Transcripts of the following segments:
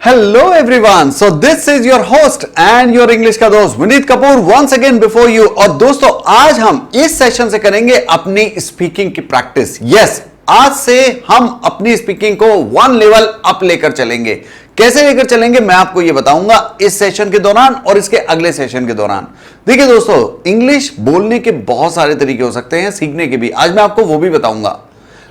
Hello everyone. So this is your host and your English का दोस्त Vineet Kapoor once again before you. और दोस्तों आज हम इस सेशन से करेंगे अपनी स्पीकिंग की प्रैक्टिस. यस, आज से हम अपनी स्पीकिंग को वन लेवल अप लेकर चलेंगे. कैसे लेकर चलेंगे मैं आपको ये बताऊंगा इस सेशन के दौरान और इसके अगले सेशन के दौरान. देखिए दोस्तों, इंग्लिश बोलने के बहुत सारे तरीके हो सकते हैं, सीखने के भी. आज मैं आपको वो भी बताऊंगा.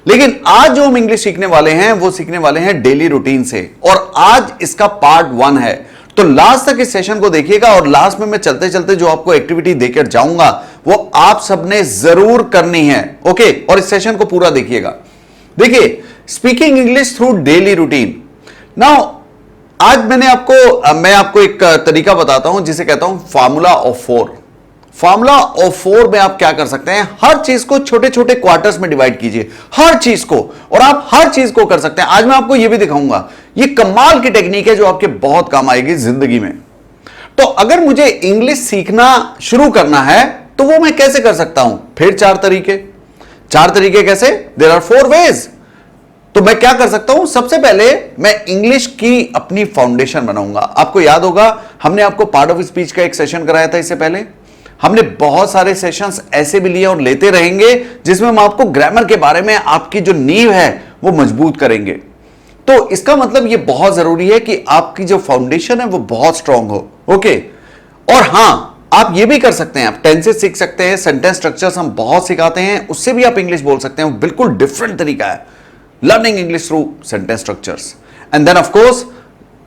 लेकिन आज जो हम इंग्लिश सीखने वाले हैं वो सीखने वाले हैं डेली रूटीन से, और आज इसका पार्ट 1 है. तो लास्ट तक इस सेशन को देखिएगा और लास्ट में मैं चलते चलते जो आपको एक्टिविटी देकर जाऊंगा वो आप सबने जरूर करनी है. ओके, और इस सेशन को पूरा देखिएगा. देखिए, speaking English through daily routine. Now आज मैं आपको एक तरीका बताता हूं जिसे कहता हूं फार्मूला ऑफ 4. फार्मूला ऑफ 4 में आप क्या कर सकते हैं, हर चीज को छोटे छोटे क्वार्टर्स में डिवाइड कीजिए, हर चीज को, और आप हर चीज को कर सकते हैं. आज मैं आपको यह भी दिखाऊंगा. यह कमाल की टेक्निक है जो आपके बहुत काम आएगी जिंदगी में. तो अगर मुझे इंग्लिश सीखना शुरू करना है तो वो मैं कैसे कर सकता हूं, फिर चार तरीके कैसे, देयर आर 4 वेज. तो मैं क्या कर सकता हूं, सबसे पहले मैं इंग्लिश की अपनी फाउंडेशन बनाऊंगा. आपको याद होगा हमने आपको पार्ट ऑफ स्पीच का एक सेशन कराया था. इससे पहले हमने बहुत सारे सेशंस ऐसे भी लिए और लेते रहेंगे जिसमें हम आपको ग्रामर के बारे में आपकी जो नींव है वो मजबूत करेंगे. तो इसका मतलब ये बहुत जरूरी है कि आपकी जो फाउंडेशन है वो बहुत स्ट्रांग हो. ओके, और हां, आप ये भी कर सकते हैं, आप टेंसेस सीख सकते हैं, सेंटेंस स्ट्रक्चर्स हम बहुत सिखाते हैं, उससे भी आप इंग्लिश बोल सकते हैं. बिल्कुल डिफरेंट तरीका है learning English through sentence structures. And then of course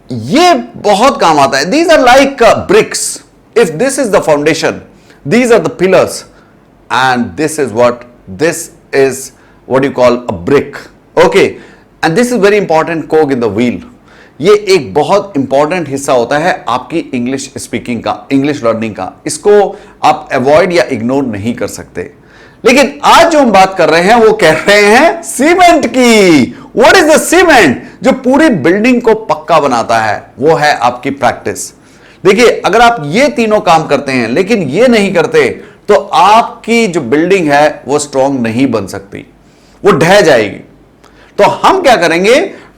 ये बहुत काम आता है. These are like bricks. If this is the foundation, these are the pillars, and this is what you call a brick. Okay, and this is very important cog in the wheel. ये एक बहुत important हिस्सा होता है आपकी English speaking का, English learning का. इसको आप अवॉइड या इग्नोर नहीं कर सकते. लेकिन आज जो हम बात कर रहे हैं वो कह रहे हैं सीमेंट की. What is the cement? जो पूरी बिल्डिंग को पक्का बनाता है वो है आपकी प्रैक्टिस. देखिए, अगर आप ये तीनों काम करते हैं लेकिन ये नहीं करते तो आपकी जो बिल्डिंग है वो स्ट्रांग नहीं बन सकती, वो ढह जाएगी. तो हम क्या करेंगे,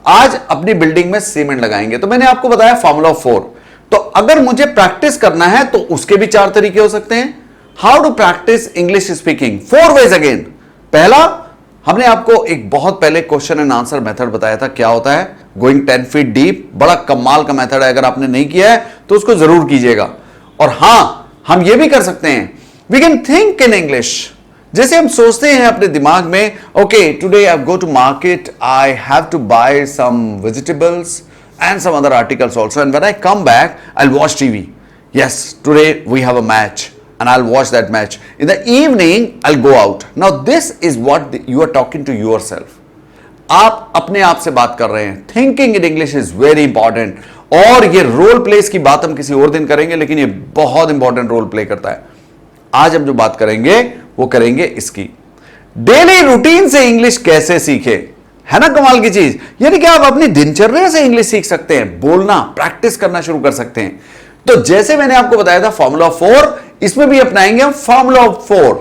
आज अपनी बिल्डिंग में सीमेंट लगाएंगे. तो मैंने आपको बताया फार्मूला ऑफ 4. तो अगर मुझे प्रैक्टिस करना है तो उसके भी 4 तरीके हो सकते हैं. How to practise English speaking, 4 ways again. पहला, हमने आपको एक बहुत पहले क्वेश्चन एंड आंसर मेथड बताया था. क्या होता है, गोइंग 10 फीट डीप. बड़ा कमाल का मेथड है, अगर आपने नहीं किया है तो उसको जरूर कीजिएगा. और हां, हम ये भी कर सकते हैं, we can think in English. जैसे हम सोचते हैं अपने दिमाग में, okay today I go to market, I have to buy some vegetables and some other articles also, and when I come back I will watch TV. Yes, today we have a match and I'll watch that match. In the evening, I'll go out. Now this is what you are talking to yourself. आप अपने आप से बात कर रहे हैं. Thinking in English is very important. और ये रोल प्लेस की बात हम किसी और दिन करेंगे, लेकिन ये बहुत इंपॉर्टेंट रोल प्ले करता है. आज हम जो बात करेंगे वो करेंगे इसकी, डेली रूटीन से इंग्लिश कैसे सीखे. है ना कमाल की चीज. यानी कि आप अपनी दिनचर्या से इंग्लिश सीख सकते हैं, बोलना प्रैक्टिस करना शुरू कर सकते हैं. तो जैसे मैंने आपको बताया था फार्मूला 4, इसमें भी अपनाएंगे हम फार्मूला ऑफ 4.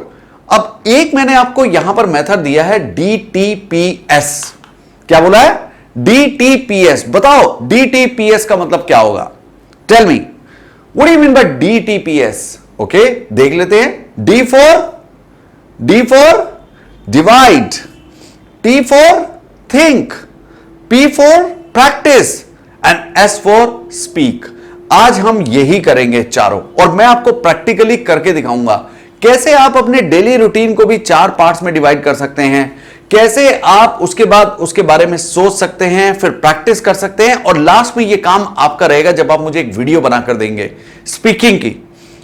अब एक मैंने आपको यहां पर मेथड दिया है DTPS. क्या बोला है, DTPS. बताओ DTPS का मतलब क्या होगा. Tell me what do you mean by DTPS. Okay, देख लेते हैं. D for divide, T for think, P for practice and S for speak. आज हम यही करेंगे चारों, और मैं आपको प्रैक्टिकली करके दिखाऊंगा कैसे आप अपने डेली रूटीन को भी 4 पार्ट्स में डिवाइड कर सकते हैं, कैसे आप उसके बाद उसके बारे में सोच सकते हैं, फिर प्रैक्टिस कर सकते हैं, और लास्ट में यह काम आपका रहेगा जब आप मुझे एक वीडियो बनाकर देंगे स्पीकिंग की.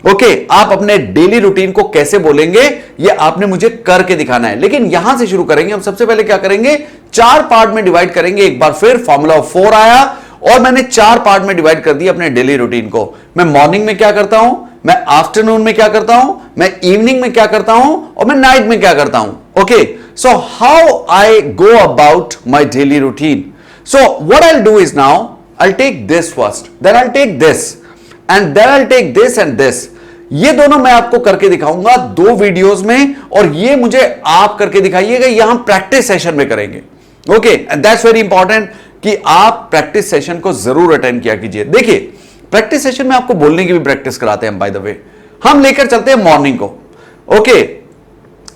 ओके, आप अपने डेली रूटीन को कैसे बोलेंगे यह आपने मुझे करके दिखाना है. लेकिन यहां से शुरू करेंगे हम. सबसे पहले क्या करेंगे, 4 पार्ट में डिवाइड करेंगे. एक बार फिर फार्मूला ऑफ 4 आया और मैंने 4 पार्ट में डिवाइड कर दिया अपने डेली रूटीन को. मैं मॉर्निंग में क्या करता हूं, मैं आफ्टरनून में क्या करता हूं, मैं इवनिंग में क्या करता हूं, और मैं नाइट में क्या करता हूं. Okay, so how I go about my daily routine. So what I will do is now, I will take this first, then I will take this, and then I will take this and this. ये दोनों मैं आपको करके दिखाऊंगा 2 videos में, और ये मुझे आप करके दिखाइएगा. यहां प्रैक्टिस सेशन में करेंगे. Okay, and that's very important. कि आप प्रैक्टिस सेशन को जरूर अटेंड किया कीजिए। देखिए, प्रैक्टिस सेशन में आपको बोलने की भी प्रैक्टिस कराते हैं बाय द वे। हम लेकर चलते हैं मॉर्निंग को। Okay,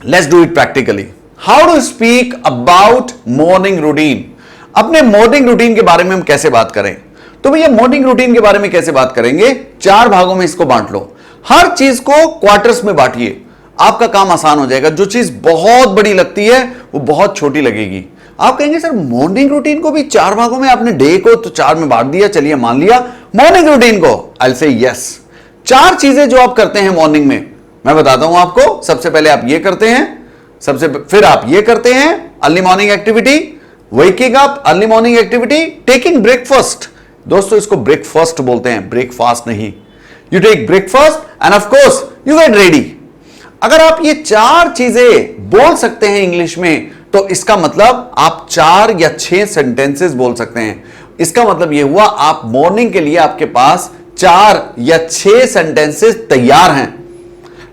let's do it practically. How to speak about morning routine. अपने मॉर्निंग रूटीन के बारे में हम कैसे बात करें? तो भैया मॉर्निंग रूटीन के बारे में कैसे बात करेंगे? 4 भागों में इसको बांट लो। हर चीज को क्वार्टर्स में बांटिए, आपका काम आसान हो जाएगा। जो चीज बहुत बड़ी लगती है वो बहुत छोटी लगेगी। आप कहेंगे सर मॉर्निंग रूटीन को भी 4 भागों में, आपने डे को तो 4 में बांट दिया, चलिए मान लिया मॉर्निंग रूटीन को। I will say yes. 4 चीजें जो आप करते हैं मॉर्निंग में, मैं बताता हूं आपको। सबसे पहले आप ये करते हैं, फिर आप ये करते हैं, early morning activity, waking up, early morning activity, taking breakfast. दोस्तों इसको ब्रेकफास्ट बोलते हैं, ब्रेकफास्ट नहीं। You take breakfast and of course you get ready. अगर आप ये 4 चीजें बोल सकते हैं इंग्लिश में, तो इसका मतलब आप 4 या 6 सेंटेंसेस बोल सकते हैं। इसका मतलब यह हुआ आप मॉर्निंग के लिए आपके पास 4 या 6 सेंटेंसेस तैयार हैं।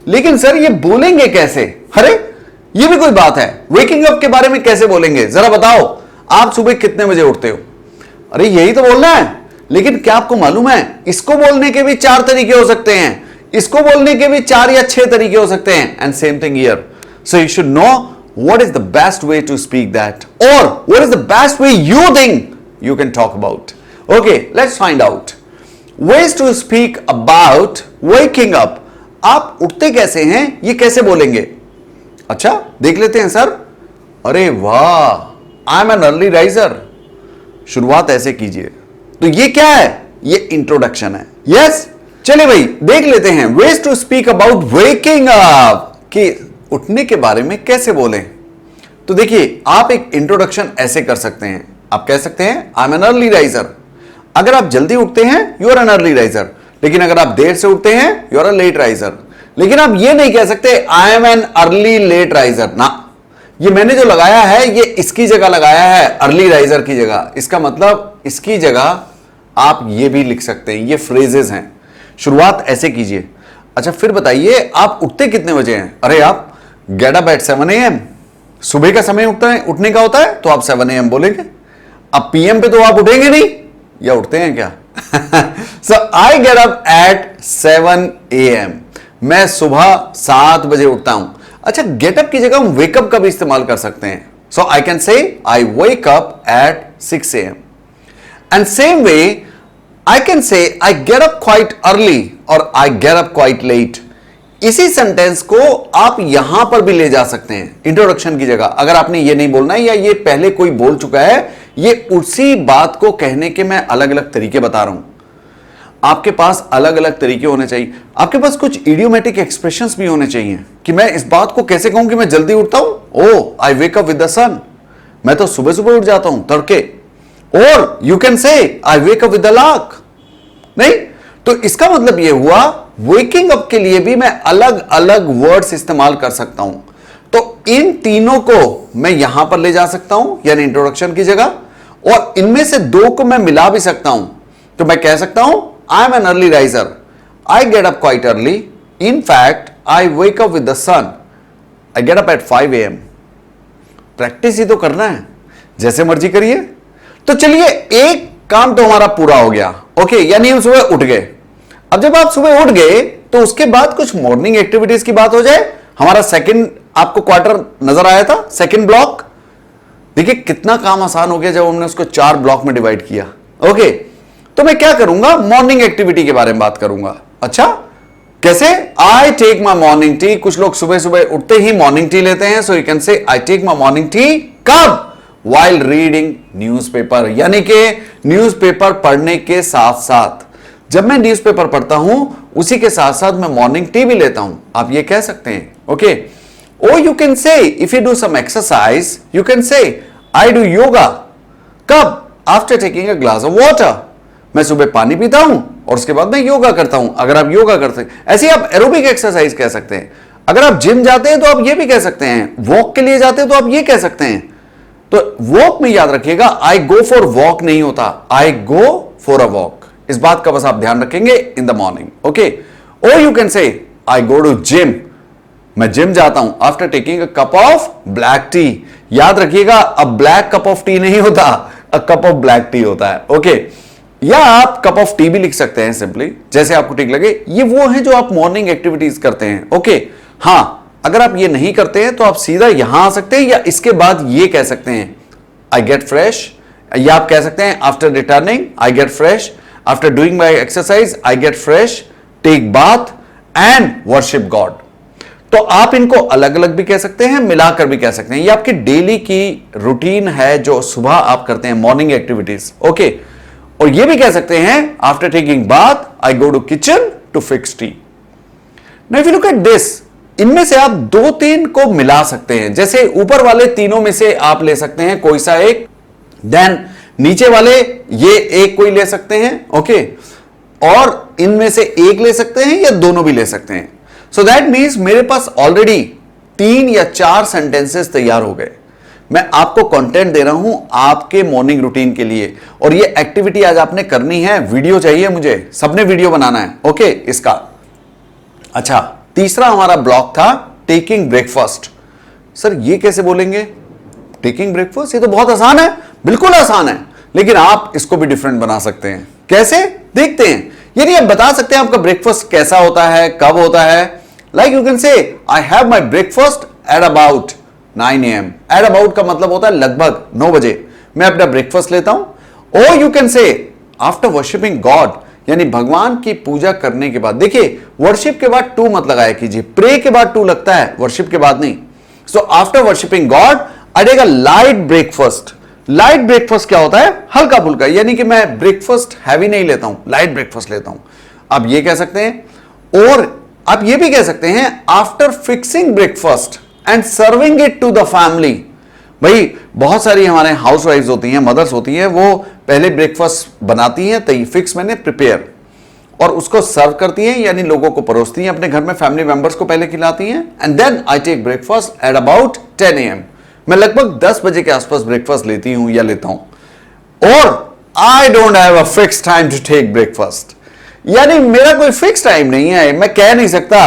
लेकिन सर ये बोलेंगे कैसे? अरे ये भी कोई बात है। वेकिंग अप के बारे में कैसे बोलेंगे जरा बताओ। आप सुबह कितने बजे उठते हो? अरे यही तो बोलना है। लेकिन क्या आपको मालूम है इसको बोलने के भी 4 तरीके हो सकते हैं, इसको बोलने के भी 4 या 6 तरीके हो सकते हैं। And same thing here. So you should know what is the best way to speak that, or what is the best way you think you can talk about. Okay, let's find out ways to speak about waking up. आप उठते कैसे हैं, ये कैसे बोलेंगे? अच्छा देख लेते हैं सर। अरे वाह, आई एम एन अर्ली राइजर। शुरुआत ऐसे कीजिए। तो ये क्या है? ये इंट्रोडक्शन है। यस, चलिए भाई देख लेते हैं ways to speak about waking up, कि उठने के बारे में कैसे बोलें। तो देखिए, आप एक इंट्रोडक्शन ऐसे कर सकते हैं। आप कह सकते हैं I am an early riser. अगर आप जल्दी उठते हैं you are an early riser, लेकिन अगर आप देर से उठते हैं you are a late riser. लेकिन आप ये नहीं कह सकते I am an early late riser ना। ये मैंने जो लगाया है ये इसकी जगह लगाया है, अर्ली राइजर की जगह। इसका मतलब इसकी जगह आप ये भी लिख सकते हैं। ये फ्रेजेस हैं। शुरुआत ऐसे कीजिए। अच्छा फिर बताइए आप उठते कितने बजे हैं? अरे आप गेट अप एट 7 AM। सुबह का समय उठने का होता है तो आप 7 AM बोलेंगे। अब PM पे तो आप उठेंगे नहीं, या उठते हैं क्या? So I get up at 7 AM। मैं सुबह 7 बजे उठता हूं। अच्छा गेट अप की जगह हम वेकअप का भी इस्तेमाल कर सकते हैं। सो I can say I wake up at 6 AM। And same way I can say I get up quite early और I get up quite late. इसी सेंटेंस को आप यहां पर भी ले जा सकते हैं इंट्रोडक्शन की जगह। अगर आपने ये नहीं बोलना है या ये पहले कोई बोल चुका है, ये उसी बात को कहने के मैं अलग अलग तरीके बता रहा हूं। आपके पास अलग अलग तरीके होने चाहिए। आपके पास कुछ इडियोमेटिक एक्सप्रेशंस भी होने चाहिए कि मैं इस बात को कैसे कहूं कि मैं जल्दी उठता हूं। ओ आई वेक अप विद द सन। मैं तो सुबह सुबह उठ जाता हूं तड़के। और you can say I wake up with the lark. नहीं, तो इसका मतलब यह हुआ वेकिंग अप के लिए भी मैं अलग अलग वर्ड्स इस्तेमाल कर सकता हूं। तो इन तीनों को मैं यहां पर ले जा सकता हूं यानी इंट्रोडक्शन की जगह, और इनमें से 2 को मैं मिला भी सकता हूं। तो मैं कह सकता हूं I am an early riser, I get up quite early, in fact I wake up with the sun, I get up at 5 AM। Practice ही तो करना है, जैसे मर्जी करिए। तो चलिए एक काम तो हमारा पूरा हो गया। ओके, यानी हम सुबह उठ गए। अब जब आप सुबह उठ गए तो उसके बाद कुछ मॉर्निंग एक्टिविटीज की बात हो जाए। हमारा सेकंड आपको क्वार्टर नजर आया था, सेकंड ब्लॉक। देखिए कितना काम आसान हो गया जब हमने उसको 4 ब्लॉक में डिवाइड किया। ओके, तो मैं क्या करूंगा, मॉर्निंग एक्टिविटी के बारे में बात करूंगा। अच्छा कैसे? I take my morning tea. कुछ लोग सुबह सुबह उठते ही मॉर्निंग टी लेते हैं। सो you can say I take my morning tea कब? वाइल रीडिंग न्यूज़पेपर, यानी कि न्यूज़पेपर पढ़ने के साथ साथ। जब मैं न्यूज़पेपर पढ़ता हूं उसी के साथ साथ मैं मॉर्निंग टी भी लेता हूं। आप ये कह सकते हैं। Okay, or you can say if you do some exercise you can say I do yoga कब? After taking a glass of water। मैं सुबह पानी पीता हूं और उसके बाद मैं योगा करता हूं। अगर आप योगा करते हैं, ऐसे आप एरोबिक एक्सरसाइज कह सकते हैं। अगर आप जिम जाते हैं तो आप ये भी कह सकते हैं। वॉक के लिए जाते हैं तो आप ये कह सकते हैं। तो वॉक में याद रखिएगा आई गो फॉर वॉक नहीं होता, आई गो फॉर अ वॉक। इस बात का बस आप ध्यान रखेंगे इन द मॉर्निंग। ओके, और you can say I go to gym, मैं जिम जाता हूं after taking a cup of black tea. याद रखिएगा अब ब्लैक कप ऑफ टी नहीं होता, a cup of black tea होता है। ओके, या आप कप ऑफ टी भी लिख सकते हैं सिंपली, जैसे आपको ठीक लगे। ये वो है जो आप मॉर्निंग एक्टिविटीज करते हैं। ओके, हां, अगर आप ये नहीं करते हैं तो आप सीधा यहां आ सकते हैं, या इसके बाद ये कह सकते हैं आई गेट फ्रेश, या आप कह सकते हैं after returning I get fresh, after doing my exercise I get fresh, take bath and worship God. तो आप इनको अलग अलग भी कह सकते हैं, मिलाकर भी कह सकते हैं। ये आपकी डेली की रूटीन है जो सुबह आप करते हैं, मॉर्निंग एक्टिविटीज। ओके, और ये भी कह सकते हैं after taking bath I go to kitchen to fix tea. Now if you look at this, इनमें से आप दो तीन को मिला सकते हैं। जैसे ऊपर वाले तीनों में से आप ले सकते हैं कोई सा एक, देन नीचे वाले ये एक कोई ले सकते हैं। ओके, और इनमें से एक ले सकते हैं या दोनों भी ले सकते हैं। सो दैट मीन्स मेरे पास ऑलरेडी 3 या 4 सेंटेंसेस तैयार हो गए। मैं आपको कंटेंट दे रहा हूं आपके मॉर्निंग रूटीन के लिए, और ये एक्टिविटी आज आपने करनी है। वीडियो चाहिए मुझे, सबने वीडियो बनाना है। ओके, इसका अच्छा, तीसरा हमारा ब्लॉक था टेकिंग ब्रेकफास्ट। सर ये कैसे बोलेंगे टेकिंग ब्रेकफास्ट? ये तो बहुत आसान है, बिल्कुल आसान है, लेकिन आप इसको भी डिफरेंट बना सकते हैं। कैसे, देखते हैं। यानी आप बता सकते हैं आपका ब्रेकफास्ट कैसा होता है, कब होता है। Like you can say I have my breakfast at about 9 AM। At about का मतलब होता है लगभग 9 बजे मैं अपना ब्रेकफास्ट लेता हूं। और यू कैन से आफ्टर वर्शिपिंग गॉड, यानी भगवान की पूजा करने के बाद। देखिए, वर्शिप के बाद टू मत लगाया कीजिए, प्रे के बाद टू लगता है, वर्शिप के बाद नहीं। So after worshipping God I take a light breakfast. Light breakfast क्या होता है? हल्का फुल्का, यानी कि मैं ब्रेकफास्ट हैवी नहीं लेता हूं, लाइट ब्रेकफास्ट लेता हूं। आप ये कह सकते हैं, और आप ये भी कह सकते हैं after fixing breakfast and serving it to the family. भाई बहुत सारी हमारे हाउस वाइफ्स होती हैं, मदर्स होती हैं, वो पहले ब्रेकफास्ट बनाती हैं, तो फिक्स मैंने प्रिपेयर, और उसको सर्व करती हैं, यानी लोगों को परोसती हैं, अपने घर में फैमिली मेंबर्स को पहले खिलाती हैं। And then I take breakfast at about 10 AM। मैं लगभग 10 बजे के आसपास ब्रेकफास्ट लेती हूं या लेता हूं। और I don't have a fix time to take breakfast, यानी मेरा कोई फिक्स टाइम नहीं है, मैं कह नहीं सकता,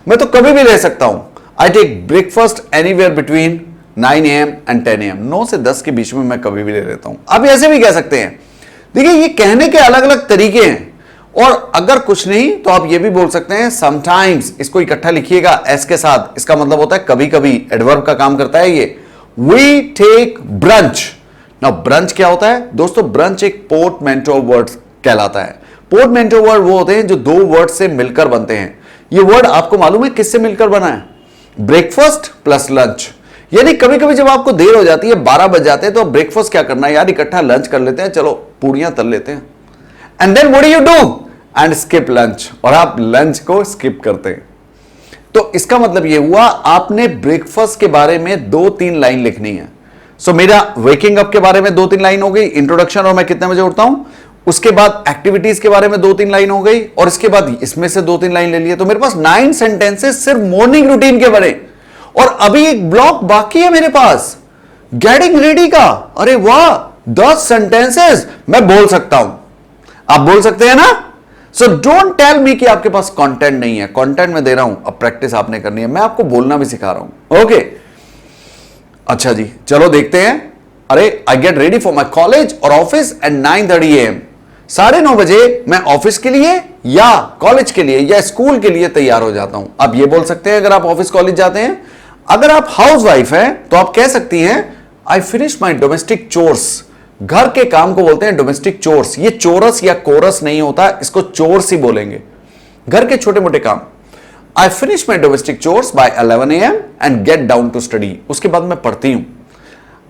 मैं तो कभी भी ले सकता हूं। I take breakfast anywhere between 9 AM and 10 AM। 9 से 10 के बीच में मैं कभी भी ले लेता हूं। आप ऐसे भी कह सकते हैं। देखिए, ये कहने के अलग अलग तरीके हैं, और अगर कुछ नहीं तो आप ये भी बोल सकते हैं समटाइम्स। इसको इकट्ठा लिखिएगा एस के साथ, इसका मतलब होता है कभी कभी, एडवर्ब का काम करता है ये। We take brunch. Now brunch क्या होता है दोस्तों? ब्रंच एक पोर्टमैंटो वर्ड कहलाता है। पोर्टमैंटो वर्ड वो होते हैं जो दो वर्ड से मिलकर बनते हैं। ये वर्ड आपको मालूम है किससे मिलकर बना है? Breakfast plus lunch. यानी कभी कभी जब आपको देर हो जाती है, 12 बज जाते हैं, तो ब्रेकफास्ट क्या करना है यार, इकट्ठा लंच कर लेते हैं, चलो पूड़ियां तल लेते हैं। And then what do you do? And skip lunch, और आप लंच को स्किप करते हैं। तो इसका मतलब यह हुआ आपने ब्रेकफास्ट के बारे में 2-3 लाइन लिखनी है। सो मेरा वेकिंग अप के बारे में 2-3 लाइन हो गई, इंट्रोडक्शन और मैं कितने बजे उठता हूं, उसके बाद एक्टिविटीज के बारे में 2-3 लाइन हो गई, और इसके बाद इसमें से 2-3 लाइन ले लिए। तो मेरे पास 9 सेंटेंसेस सिर्फ मॉर्निंग रूटीन के बने। और अभी एक ब्लॉक बाकी है मेरे पास गेटिंग रेडी का। अरे वाह, 10 सेंटेंसेस मैं बोल सकता हूं। आप बोल सकते हैं ना? सो डोंट टेल मी कि आपके पास कंटेंट नहीं है। कंटेंट मैं दे रहा हूं, अब प्रैक्टिस आपने करनी है। मैं आपको बोलना भी सिखा रहा हूं। ओके, अच्छा जी, चलो देखते हैं। अरे I get ready for my college और ऑफिस एट 9:30 AM। 9:30 बजे मैं ऑफिस के लिए या कॉलेज के लिए या स्कूल के लिए तैयार हो जाता हूं। आप ये बोल सकते हैं अगर आप ऑफिस कॉलेज जाते हैं। अगर आप हाउस वाइफ हैं तो आप कह सकती हैं आई फिनिश माई डोमेस्टिक चोर्स। घर के काम को बोलते हैं डोमेस्टिक चोर्स। ये चोरस या कोरस नहीं होता, इसको चोर्स ही बोलेंगे। घर के छोटे मोटे काम। I finish my domestic chores by 11 AM and get down to study. उसके बाद मैं पढ़ती हूं।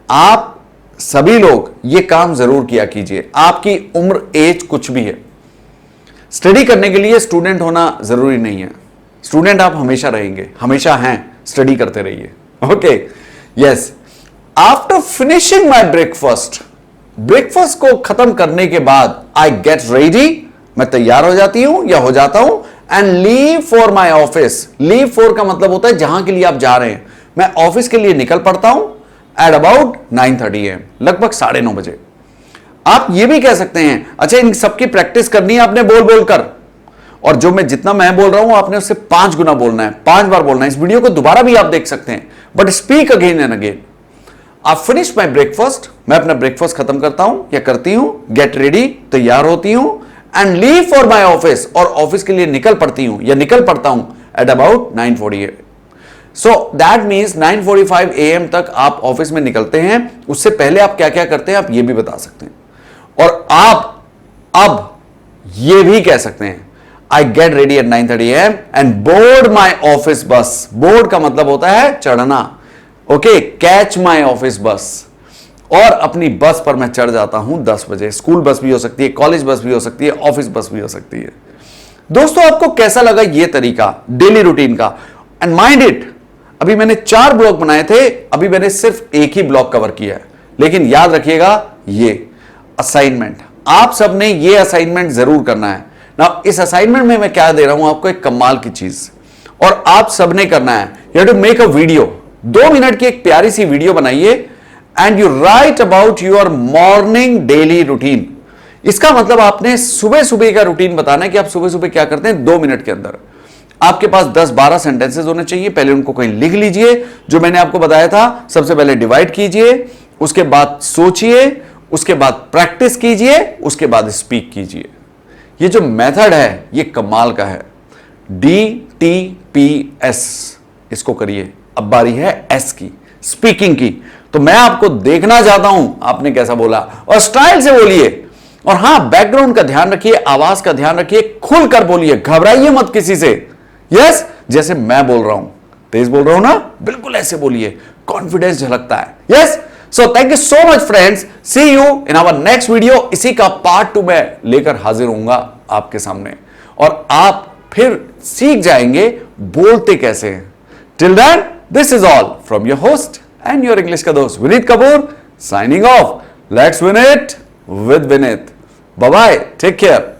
आप सभी लोग ये काम जरूर किया कीजिए, आपकी उम्र एज कुछ भी है। स्टडी करने के लिए स्टूडेंट होना जरूरी नहीं है। स्टूडेंट आप हमेशा रहेंगे, हमेशा हैं, स्टडी करते रहिए। Okay, yes. After finishing my breakfast, breakfast को खत्म करने के बाद आई गेट रेडी, मैं तैयार हो जाती हूं या हो जाता हूं, and leave for my office. Leave for का मतलब होता है जहां के लिए आप जा रहे हैं। मैं ऑफिस के लिए निकल पड़ता हूं एट अबाउट 9:30 AM, लगभग 9:30 बजे। आप ये भी कह सकते हैं, अच्छा इन सबकी प्रैक्टिस करनी है आपने बोल बोलकर, और जो मैं जितना मैं बोल रहा हूं आपने उससे 5 गुना बोलना है, 5 बार बोलना है। इस वीडियो को दोबारा भी आप देख सकते हैं, but speak again and again. I finish my breakfast, मैं अपना ब्रेकफास्ट खत्म करता हूं या करती हूं, गेट रेडी, तैयार होती हूं, and leave for my office, और ऑफिस के लिए निकल पड़ती हूं या निकल पड़ता हूं at about 9:40 so that means 9:45 AM तक आप ऑफिस में निकलते हैं। उससे पहले आप क्या क्या करते हैं आप ये भी बता सकते हैं, और आप अब ये भी कह सकते हैं I get ready eight 9:30 AM and board my office बस। बोर्ड का मतलब होता है चढ़ना, ओके, कैच माई ऑफिस बस, और अपनी बस पर मैं चढ़ जाता हूं 10 बजे। स्कूल बस भी हो सकती है, कॉलेज बस भी हो सकती है, ऑफिस बस भी हो सकती है। दोस्तों आपको कैसा लगा ये तरीका डेली रूटीन का? एंड माइंड इट, अभी मैंने 4 ब्लॉग बनाए थे, अभी मैंने सिर्फ एक ही ब्लॉग कवर किया है, लेकिन याद रखिएगा ये असाइनमेंट, आप सबने ये असाइनमेंट जरूर करना है ना। इस असाइनमेंट में मैं क्या दे रहा हूं आपको, एक कमाल की चीज, और आप सबने करना है, you have to make a video, 2 minute की एक प्यारी सी वीडियो बनाइए and you write about your morning daily routine. इसका मतलब आपने सुबह सुबह का रूटीन बताना है कि आप सुबह सुबह क्या करते हैं। 2 मिनट के अंदर आपके पास 10-12 सेंटेंसेस होने चाहिए। पहले उनको कहीं लिख लीजिए, जो मैंने आपको बताया था। सबसे पहले डिवाइड कीजिए, उसके बाद सोचिए, उसके बाद प्रैक्टिस कीजिए, उसके बाद स्पीक कीजिए। ये जो मेथड है ये कमाल का है, DTPS, इसको करिए। अब बारी है S की, स्पीकिंग की। तो मैं आपको देखना चाहता हूं आपने कैसा बोला, और स्टाइल से बोलिए, और हां बैकग्राउंड का ध्यान रखिए, आवाज का ध्यान रखिए, खुलकर बोलिए, घबराइए मत किसी से। यस, जैसे मैं बोल रहा हूं, तेज बोल रहा हूं ना, बिल्कुल ऐसे बोलिए, कॉन्फिडेंस झलकता है। Yes, so thank you so much friends, see you in our next video. इसी का पार्ट 2 में लेकर हाजिर होऊंगा आपके सामने, और आप फिर सीख जाएंगे बोलते कैसे हैं। Till then, this is all from your host and your English ka dost Vineet Kapoor signing off. Let's win it with Vineet. Bye bye. Take care.